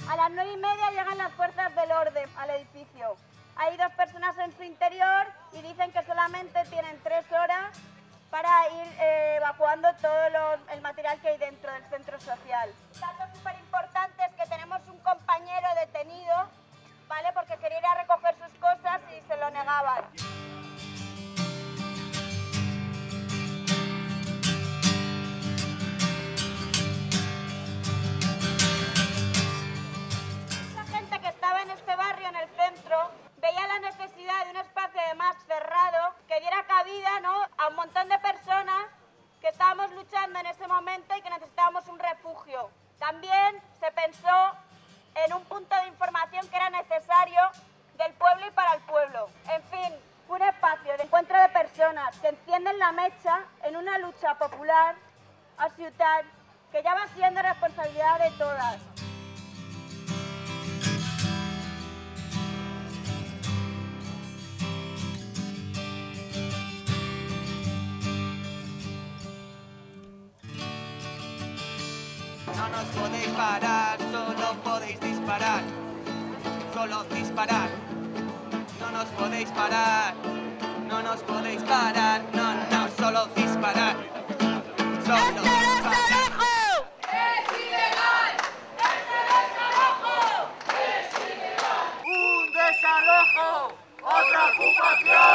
A las 9:30 llegan las fuerzas del orden al edificio. Hay 2 personas en su interior y dicen que solamente tienen 3 horas para ir evacuando todo el material que hay dentro del centro social. Dato súper importante es que tenemos un compañero detenido, ¿vale? Porque quería ir a recoger sus cosas y se lo negaban. En este barrio, en el centro, veía la necesidad de un espacio además cerrado que diera cabida, ¿no?, a un montón de personas que estábamos luchando en ese momento y que necesitábamos un refugio. También se pensó en un punto de información que era necesario del pueblo y para el pueblo. En fin, un espacio de encuentro de personas que encienden la mecha en una lucha popular a ciutat que ya va siendo responsabilidad de todas. No nos podéis parar, solo podéis disparar. Solo disparar. No nos podéis parar. No nos podéis parar. No, no, solo disparar. Solo disparar. ¡Es ilegal! ¡Este desalojo! ¡Es ilegal! ¡Un desalojo! ¡Otra ocupación!